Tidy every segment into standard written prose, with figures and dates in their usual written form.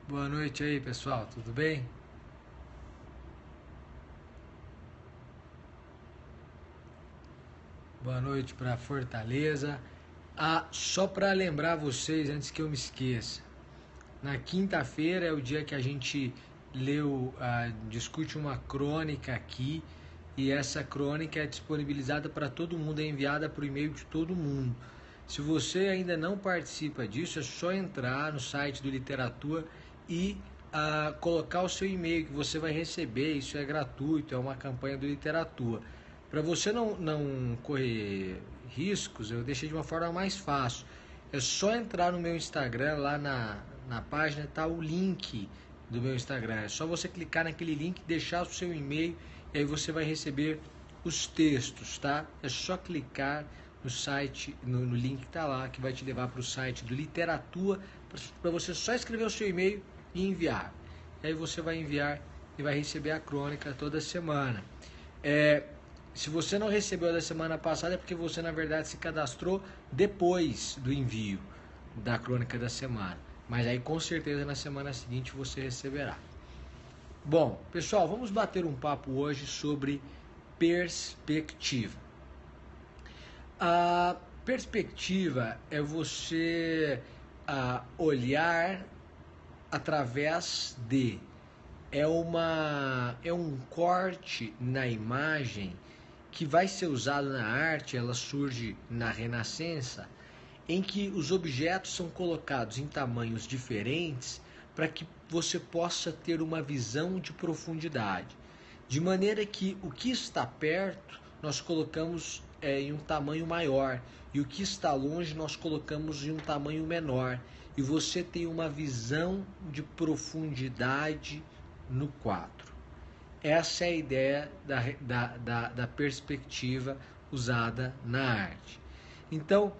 Boa noite aí, pessoal, tudo bem? Boa noite para Fortaleza. Só para lembrar vocês, antes que eu me esqueça, na quinta-feira é o dia que a gente discute uma crônica aqui, e essa crônica é disponibilizada para todo mundo, é enviada por e-mail de todo mundo. Se você ainda não participa disso, é só entrar no site do Literatura e colocar o seu e-mail que você vai receber. Isso é gratuito, é uma campanha do Literatura. Para você não correr riscos, eu deixei de uma forma mais fácil. É só entrar no meu Instagram, lá na página está o link do meu Instagram. É só você clicar naquele link, deixar o seu e-mail e aí você vai receber os textos, tá? É só clicar no site, no link que está lá, que vai te levar para o site do Literatura, para você só escrever o seu e-mail e enviar. E aí você vai enviar e vai receber a crônica toda semana. Se você não recebeu da semana passada é porque você na verdade se cadastrou depois do envio da crônica da semana. Mas aí com certeza na semana seguinte você receberá. Bom, pessoal, vamos bater um papo hoje sobre perspectiva. A perspectiva é você olhar através de. É um corte na imagem que vai ser usado na arte. Ela surge na Renascença, em que os objetos são colocados em tamanhos diferentes para que você possa ter uma visão de profundidade, de maneira que o que está perto nós colocamos em um tamanho maior e o que está longe nós colocamos em um tamanho menor, e você tem uma visão de profundidade no quadro. Essa é a ideia da perspectiva usada na arte. Então,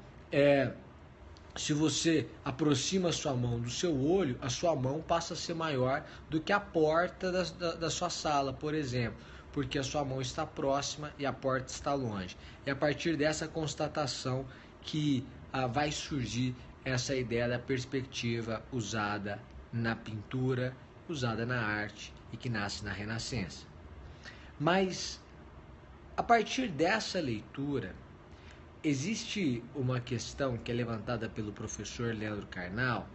se você aproxima a sua mão do seu olho, a sua mão passa a ser maior do que a porta da sua sala, por exemplo, porque a sua mão está próxima e a porta está longe. E a partir dessa constatação que vai surgir essa ideia da perspectiva usada na pintura, usada na arte e que nasce na Renascença. Mas, a partir dessa leitura, existe uma questão que é levantada pelo professor Leandro Carnal,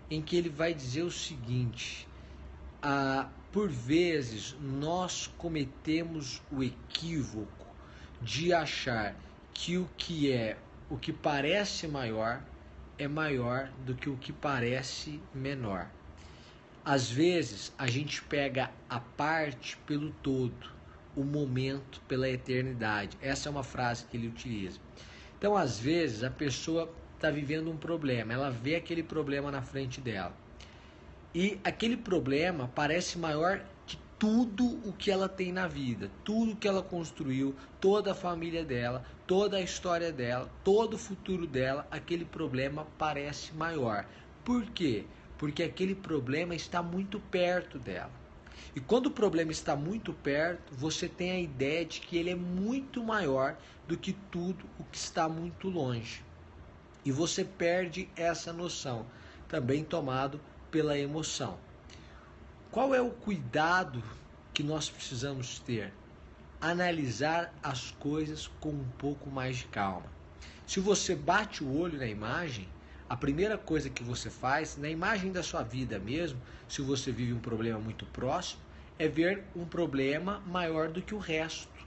em que ele vai dizer o seguinte: por vezes nós cometemos o equívoco de achar que o que parece maior é maior do que o que parece menor. Às vezes a gente pega a parte pelo todo, o momento pela eternidade. Essa é uma frase que ele utiliza. Então, às vezes, a pessoa está vivendo um problema, ela vê aquele problema na frente dela. E aquele problema parece maior que tudo o que ela tem na vida, tudo que ela construiu, toda a família dela, toda a história dela, todo o futuro dela. Aquele problema parece maior. Por quê? Porque aquele problema está muito perto dela. E quando o problema está muito perto, você tem a ideia de que ele é muito maior do que tudo o que está muito longe. E você perde essa noção, também tomado pela emoção. Qual é o cuidado que nós precisamos ter? Analisar as coisas com um pouco mais de calma. Se você bate o olho na imagem, a primeira coisa que você faz, na imagem da sua vida mesmo, se você vive um problema muito próximo, é ver um problema maior do que o resto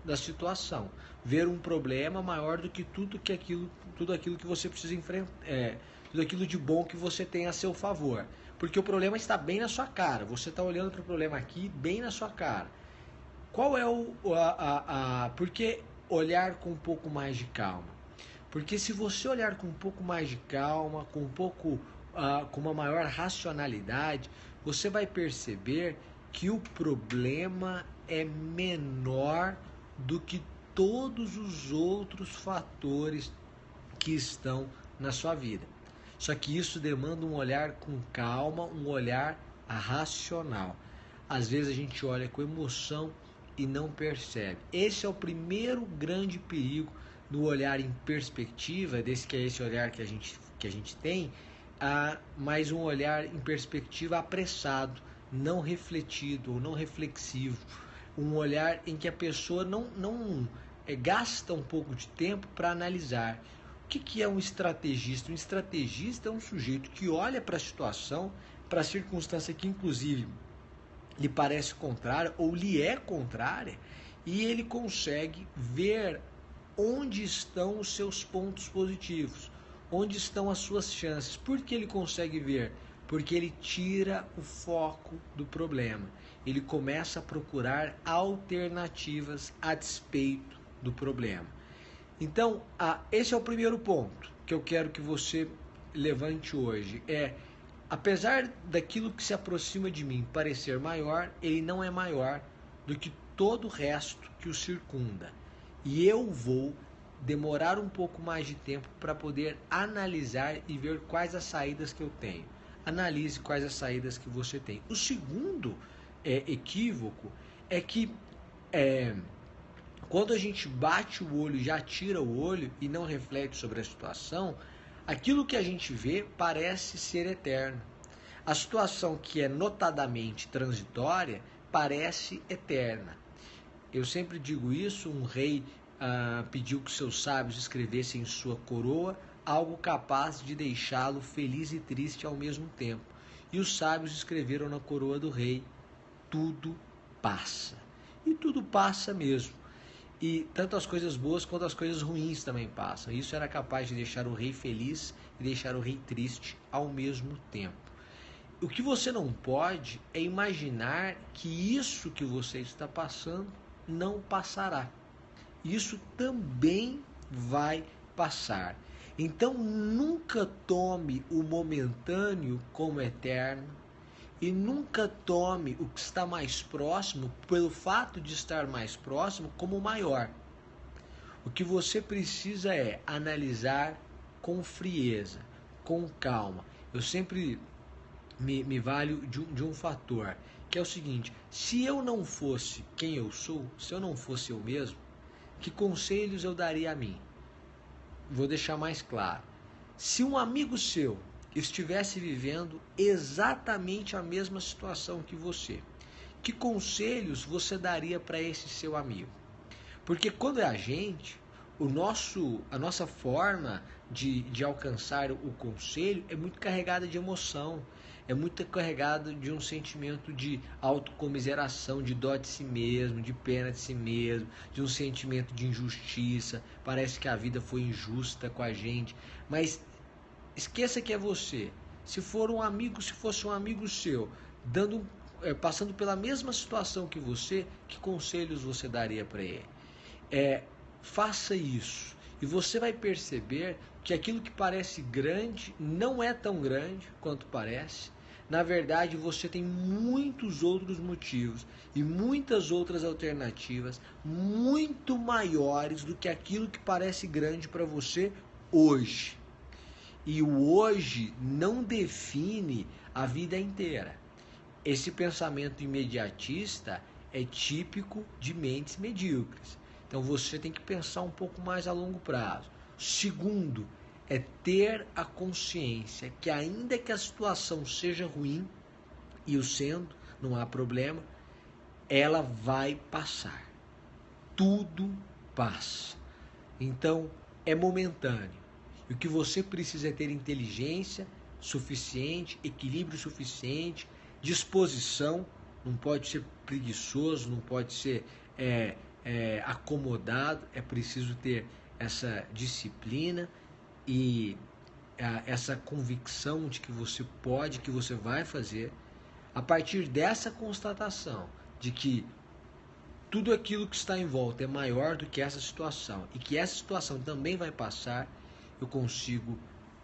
da situação. Ver um problema maior do que tudo aquilo que você precisa enfrentar, tudo aquilo de bom que você tem a seu favor. Porque o problema está bem na sua cara, você está olhando para o problema aqui bem na sua cara. Qual é por que olhar com um pouco mais de calma? Porque se você olhar com um pouco mais de calma, com uma maior racionalidade, você vai perceber que o problema é menor do que todos os outros fatores que estão na sua vida. Só que isso demanda um olhar com calma, um olhar racional. Às vezes a gente olha com emoção e não percebe. Esse é o primeiro grande perigo no olhar em perspectiva, que é esse olhar que a gente tem, mais um olhar em perspectiva apressado, não refletido ou não reflexivo, um olhar em que a pessoa não gasta um pouco de tempo para analisar. O que é um estrategista? Um estrategista é um sujeito que olha para a situação, para a circunstância que inclusive lhe parece contrária ou lhe é contrária, e ele consegue ver onde estão os seus pontos positivos, onde estão as suas chances. Por que ele consegue ver? Porque ele tira o foco do problema. Ele começa a procurar alternativas a despeito do problema. Então, esse é o primeiro ponto que eu quero que você levante hoje. Apesar daquilo que se aproxima de mim parecer maior, ele não é maior do que todo o resto que o circunda. E eu vou demorar um pouco mais de tempo para poder analisar e ver quais as saídas que eu tenho. Analise quais as saídas que você tem. O segundo equívoco é que quando a gente bate o olho, já tira o olho e não reflete sobre a situação, aquilo que a gente vê parece ser eterno. A situação que é notadamente transitória parece eterna. Eu sempre digo isso, um rei pediu que seus sábios escrevessem em sua coroa algo capaz de deixá-lo feliz e triste ao mesmo tempo. E os sábios escreveram na coroa do rei: tudo passa. E tudo passa mesmo. E tanto as coisas boas quanto as coisas ruins também passam. Isso era capaz de deixar o rei feliz e deixar o rei triste ao mesmo tempo. O que você não pode é imaginar que isso que você está passando não passará. Isso também vai passar. Então nunca tome o momentâneo como eterno e nunca tome o que está mais próximo, pelo fato de estar mais próximo, como maior. O que você precisa é analisar com frieza, com calma. Eu sempre me valho de um fator, que é o seguinte: se eu não fosse quem eu sou, se eu não fosse eu mesmo, que conselhos eu daria a mim? Vou deixar mais claro. Se um amigo seu estivesse vivendo exatamente a mesma situação que você, que conselhos você daria para esse seu amigo? Porque quando é a gente, a nossa forma de alcançar o conselho é muito carregada de emoção, é muito carregada de um sentimento de autocomiseração, de dó de si mesmo, de pena de si mesmo, de um sentimento de injustiça. Parece que a vida foi injusta com a gente, mas esqueça que é você. Se fosse um amigo seu, passando pela mesma situação que você, que conselhos você daria para ele? Faça isso e você vai perceber que aquilo que parece grande não é tão grande quanto parece. Na verdade, você tem muitos outros motivos e muitas outras alternativas muito maiores do que aquilo que parece grande para você hoje. E o hoje não define a vida inteira. Esse pensamento imediatista é típico de mentes medíocres. Então você tem que pensar um pouco mais a longo prazo. Segundo, é ter a consciência que ainda que a situação seja ruim, e o sendo, não há problema, ela vai passar. Tudo passa. Então é momentâneo. E o que você precisa é ter inteligência suficiente, equilíbrio suficiente, disposição, não pode ser preguiçoso, não pode ser acomodado, é preciso ter essa disciplina e essa convicção de que você pode, que você vai fazer. A partir dessa constatação de que tudo aquilo que está em volta é maior do que essa situação e que essa situação também vai passar, eu consigo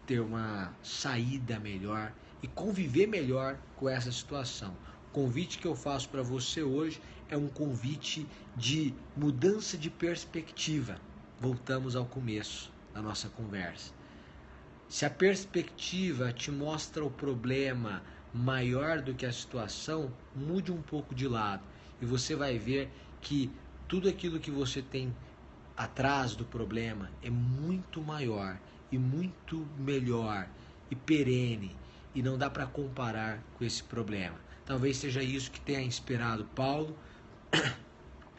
ter uma saída melhor e conviver melhor com essa situação. O convite que eu faço para você hoje é um convite de mudança de perspectiva. Voltamos ao começo da nossa conversa. Se a perspectiva te mostra o problema maior do que a situação, mude um pouco de lado e você vai ver que tudo aquilo que você tem atrás do problema é muito maior e muito melhor e perene, e não dá para comparar com esse problema. Talvez seja isso que tenha inspirado Paulo,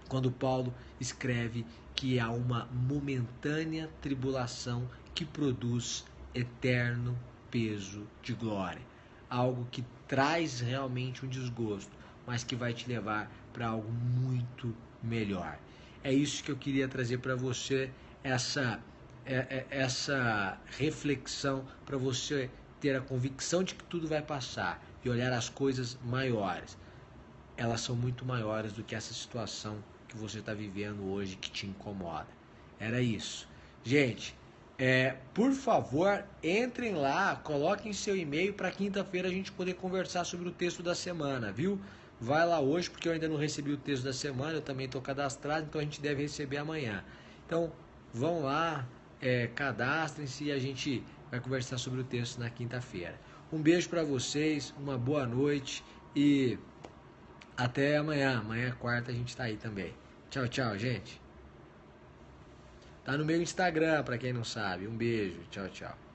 quando Paulo escreve que há uma momentânea tribulação que produz eterno peso de glória. Algo que traz realmente um desgosto, mas que vai te levar para algo muito melhor. É isso que eu queria trazer para você, essa reflexão, para você ter a convicção de que tudo vai passar e olhar as coisas maiores. Elas são muito maiores do que essa situação que você está vivendo hoje que te incomoda. Era isso. Gente, por favor, entrem lá, coloquem seu e-mail para quinta-feira a gente poder conversar sobre o texto da semana, viu? Vai lá hoje, porque eu ainda não recebi o texto da semana, eu também estou cadastrado, então a gente deve receber amanhã. Então, vão lá, cadastrem-se e a gente vai conversar sobre o texto na quinta-feira. Um beijo para vocês, uma boa noite e até amanhã. Amanhã é quarta, a gente está aí também. Tchau, tchau, gente. Tá no meu Instagram, para quem não sabe. Um beijo, tchau, tchau.